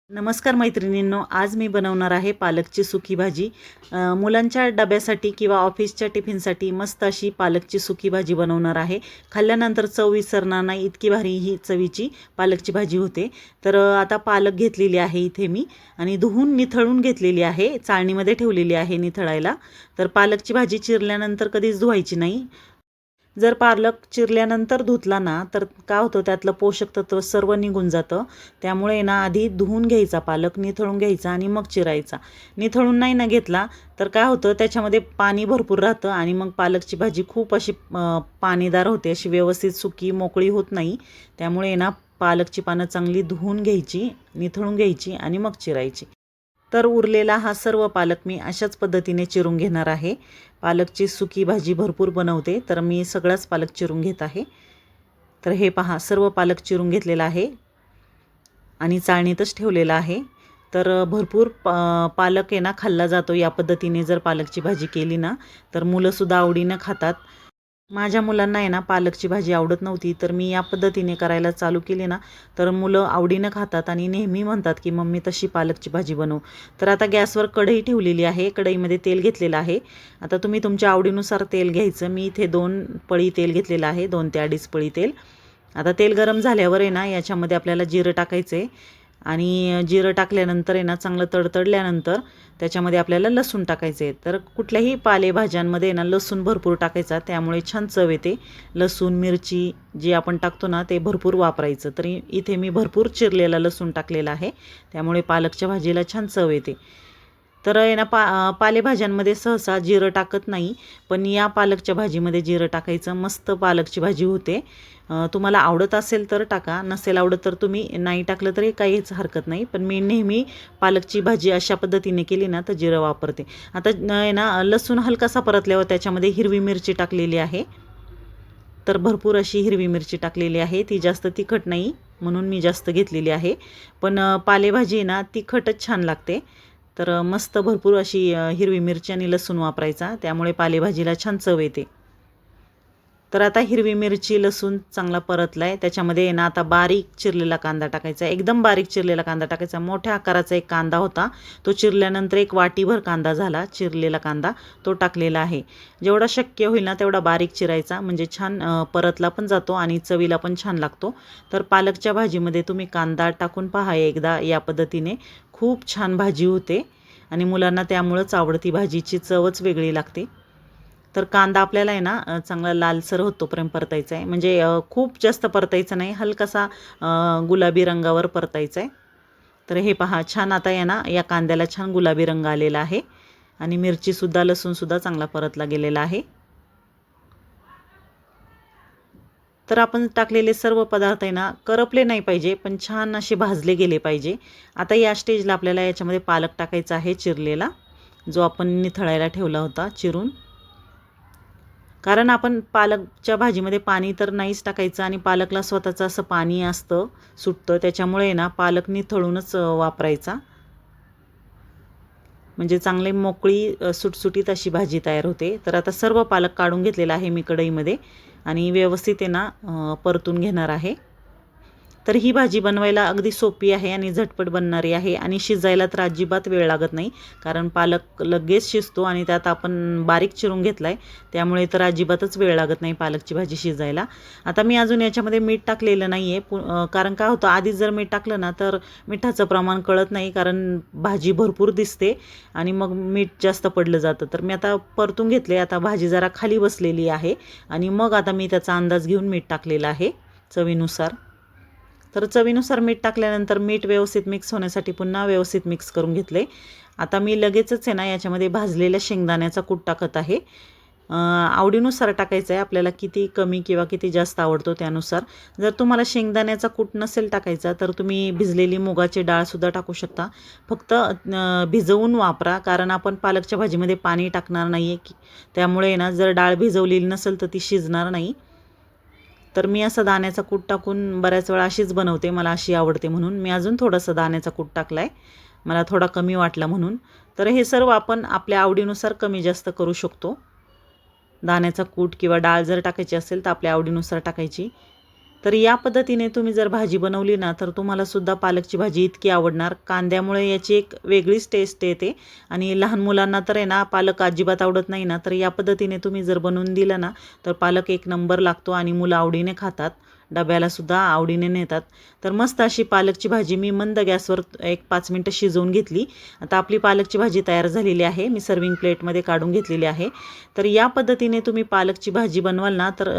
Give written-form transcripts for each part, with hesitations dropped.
नमस्कार मैत्रिणींनो, आज मी बनवणार आहे पालकची सुकी भाजी. मुलांच्या डब्यासाठी किंवा ऑफिसच्या टिफिनसाठी मस्त अशी पालकची सुकी भाजी बनवणार आहे. खाल्ल्यानंतर चव विसरणार नाही, इतकी भारी ही चवीची पालकची भाजी होते. तर आता पालक घेतलेली आहे इथे मी आणि धुवून निथळून घेतलेली आहे, चाळणीमध्ये ठेवलेली आहे निथळायला. तर पालकची भाजी चिरल्यानंतर कधीच धुवायची नाही. जर पालक चिरल्यानंतर धुतला ना तर काय होतं, त्यातलं पोषक तत्व सर्व निघून जातं. त्यामुळे ना आधी धुवून घ्यायचा पालक, निथळून घ्यायचा आणि मग चिरायचा. निथळून नाही ना घेतला तर काय होतं, त्याच्यामध्ये पाणी भरपूर राहतं आणि मग पालकची भाजी खूप अशी पाणीदार होते, अशी व्यवस्थित सुकी मोकळी होत नाही. त्यामुळे ना पालकची पानं चांगली धुवून घ्यायची, निथळून घ्यायची आणि मग चिरायची. तर उरलेला हा सर्व पालक मी अशाच पद्धतीने चिरून घेणार आहे. पालकची सुकी भाजी भरपूर बनवते, तर मी सगळाच पालक चिरून घेत आहे. तर हे पहा, सर्व पालक चिरून घेतलेला आहे आणि चाळणीतच ठेवलेला आहे. तर भरपूर पालक आहे ना खाल्ला जातो. या पद्धतीने जर पालकची भाजी केली ना तर मुलंसुद्धा आवडीनं खातात. माझ्या मुलांना आहे ना पालकची भाजी आवडत नव्हती, तर मी या पद्धतीने करायला चालू केली ना तर मुलं आवडीनं खातात आणि नेहमी म्हणतात की मम्मी तशी पालकची भाजी बनव. तर आता गॅसवर कढई ठेवलेली आहे, कढईमध्ये तेल घेतलेलं आहे. आता तुम्ही तुमच्या आवडीनुसार तेल घ्यायचं. मी इथे 2 पळी तेल घेतलेलं आहे, 2 ते 2.5 पळी तेल. आता तेल गरम झाल्यावर आहे ना याच्यामध्ये आपल्याला जिरं टाकायचं आहे आणि जिरं टाकल्यानंतर आहे ना चांगलं तडतडल्यानंतर त्याच्यामध्ये आपल्याला लसूण टाकायचं आहे. तर कुठल्याही पालेभाज्यांमध्ये ना लसूण भरपूर टाकायचा, त्यामुळे छान चव येते. लसूण मिरची जी आपण टाकतो ना ते भरपूर वापरायचं. तरी इथे मी भरपूर चिरलेला लसूण टाकलेला आहे, त्यामुळे पालकच्या भाजीला छान चव येते. तर आहे ना पालेभाज्यांमध्ये सहसा जिरं टाकत नाही, पण या पालकच्या भाजीमध्ये जिरं टाकायचं, मस्त पालकची भाजी होते. तुम्हाला आवडत असेल तर टाका, नसेल आवडत तर तुम्ही नाही टाकलं तरी काहीच हरकत नाही. पण मी नेहमी पालकची भाजी अशा पद्धतीने केली ना तर जिरं वापरते. आता आहे ना लसूण हलकासा परतल्यावर त्याच्यामध्ये हिरवी मिरची टाकलेली आहे. तर भरपूर अशी हिरवी मिरची टाकलेली आहे, ती जास्त तिखट नाही म्हणून मी जास्त घेतलेली आहे. पण पालेभाजी ना तिखटच छान लागते. तर मस्त भरपूर अशी हिरवी मिरची आणि लसूण वापरायचा, त्यामुळे पालेभाजीला छान चव येते. तर आता हिरवी मिरची लसूण चांगला परतला आहे, त्याच्यामध्ये ना आता बारीक चिरलेला कांदा टाकायचा. एकदम बारीक चिरलेला कांदा टाकायचा. मोठ्या आकाराचा एक कांदा होता, तो चिरल्यानंतर एक वाटीभर कांदा झाला चिरलेला कांदा, तो टाकलेला आहे. जेवढा शक्य होईल ना तेवढा बारीक चिरायचा, म्हणजे छान परतला पण जातो आणि चवीला पण छान लागतो. तर पालकच्या भाजीमध्ये तुम्ही कांदा टाकून पहा एकदा, या पद्धतीने खूप छान भाजी होते आणि मुलांना त्यामुळंच आवडती. भाजीची चवच वेगळी लागते. तर कांदा आपल्याला आहे ना चांगला लालसर होतोपर्यंत परतायचा आहे, म्हणजे खूप जास्त परतायचं नाही, हलकासा गुलाबी रंगावर परतायचा आहे. तर हे पहा, छान आता आहे ना या कांद्याला छान गुलाबी रंग आलेला आहे आणि मिरचीसुद्धा लसूणसुद्धा चांगला परतला गेलेला आहे. तर आपण टाकलेले सर्व पदार्थ आहे ना करपले नाही पाहिजे, पण छान असे भाजले गेले पाहिजे. आता या स्टेजला आपल्याला याच्यामध्ये पालक टाकायचा आहे चिरलेला, जो आपण निथळायला ठेवला होता चिरून. कारण आपण पालकच्या भाजीमध्ये पाणी तर नाहीच टाकायचं आणि पालकला स्वतःचं असं पाणी असतं, सुटतं. त्याच्यामुळे ना पालक निथळूनच वापरायचा, म्हणजे चांगली मोकळी सुटसुटीत अशी भाजी तयार होते. तर आता सर्व पालक काढून घेतलेला आहे मी कढईमध्ये आणि व्यवस्थित आहे ना परतून घेणार आहे. तर ही भाजी बनवायला अगदी सोपी आहे आणि झटपट बनणारी आहे आणि शिजायला तर अजिबात वेळ लागत नाही, कारण पालक लगेच शिजतो आणि त्यात आपण बारीक चिरून घेतला आहे, त्यामुळे तर अजिबातच वेळ लागत नाही पालकची भाजी शिजायला. आता मी अजून याच्यामध्ये मीठ टाकलेलं नाही आहे, कारण काय होतं, आधीच जर मीठ टाकलं ना तर मिठाचं प्रमाण कळत नाही, कारण भाजी भरपूर दिसते आणि मग मीठ जास्त पडलं जातं. तर मी आता परतून घेतले. आता भाजी जरा खाली बसलेली आहे आणि मग आता मी त्याचा अंदाज घेऊन मीठ टाकलेलं आहे चवीनुसार. तर चवीनुसार मीठ टाकल्यानंतर मीठ व्यवस्थित मिक्स होण्यासाठी पुन्हा व्यवस्थित मिक्स करून घेतले. आता मी लगेचच आहे ना याच्यामध्ये भाजलेल्या शेंगदाण्याचा कूट टाकत आहे. आवडीनुसार टाकायचं आहे आपल्याला, किती कमी किंवा किती जास्त आवडतो त्यानुसार. जर तुम्हाला शेंगदाण्याचा कूट नसेल टाकायचा तर तुम्ही भिजलेली मुगाची डाळसुद्धा टाकू शकता. फक्त भिजवून वापरा, कारण आपण पालकच्या भाजीमध्ये पाणी टाकणार नाही आहे, त्यामुळे ना जर डाळ भिजवलेली नसेल तर ती शिजणार नाही. तर मी असं दाण्याचा कूट टाकून बऱ्याच वेळा अशीच बनवते, मला अशी आवडते म्हणून. मी अजून थोडंसं दाण्याचा कूट टाकला आहे, मला थोडा कमी वाटला म्हणून. तर हे सर्व आपण आपल्या आवडीनुसार कमी जास्त करू शकतो. दाण्याचा कूट किंवा डाळ जर टाकायची असेल तर आपल्या आवडीनुसार टाकायची. तर या पद्धतीने तुम्ही जर भाजी बनवली ना तर तुम्हाला सुद्धा पालकची भाजी इतकी आवडणार. कांद्यामुळे याची एक वेगळीच टेस्ट येते आणि लहान मुलांना तर आहे ना पालक अजिबात आवडत नाही ना, तर या पद्धतीने तुम्ही जर बनवून दिलं ना तर पालक एक नंबर लागतो आणि मुलं आवडीने खातात, डब्याला सुद्धा आवडीने नेतात. तर मस्त अशी पालकची भाजी मी मंद गॅसवर एक 5 मिनटं शिजवून घेतली. आता आपली पालकची भाजी तयार झालेली आहे. मी सर्विंग प्लेटमध्ये काढून घेतलेली आहे. तर या पद्धतीने तुम्ही पालकची भाजी बनवाल ना तर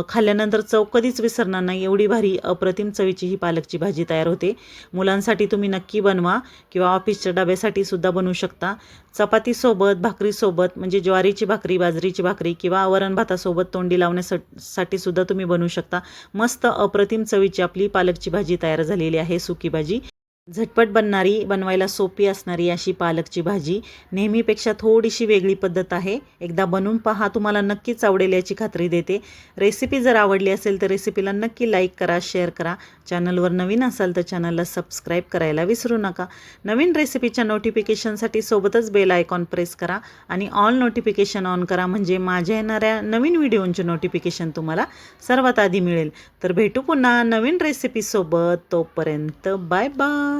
खाल्ल्यानंतर चव कधीच विसरणार नाही. एवढी भारी अप्रतिम चवीची ही पालकची भाजी तयार होते. मुलांसाठी तुम्ही नक्की बनवा किंवा ऑफिसच्या डब्यासाठी सुद्धा बनवू शकता. चपातीसोबत, भाकरीसोबत म्हणजे ज्वारीची भाकरी, बाजरीची भाकरी किंवा वरण भातासोबत तोंडी लावण्यासाठी सुद्धा तुम्ही बनवू शकता. मस्त अप्रतिम चवीची आपली पालकची भाजी तयार झालेली आहे, सुकी भाजी. झटपट बनणारी, बनवायला सोपी असणारी अशी पालकची भाजी. नेहमीपेक्षा थोडीशी वेगळी पद्धत आहे. एकदा बनवून पहा, तुम्हाला नक्कीच आवडेल याची खात्री देते. रेसिपी जर आवडली असेल तर रेसिपीला नक्की लाईक करा, शेअर करा. चॅनलवर नवीन असाल तर चॅनलला सबस्क्राईब करायला विसरू नका. नवीन रेसिपीच्या नोटिफिकेशनसाठी सोबतच बेल आयकॉन प्रेस करा आणि ऑल नोटिफिकेशन ऑन करा, म्हणजे माझ्या येणाऱ्या नवीन व्हिडिओंचे नोटिफिकेशन तुम्हाला सर्वात आधी मिळेल. तर भेटू पुन्हा नवीन रेसिपीसोबत. तोपर्यंत बाय बाय.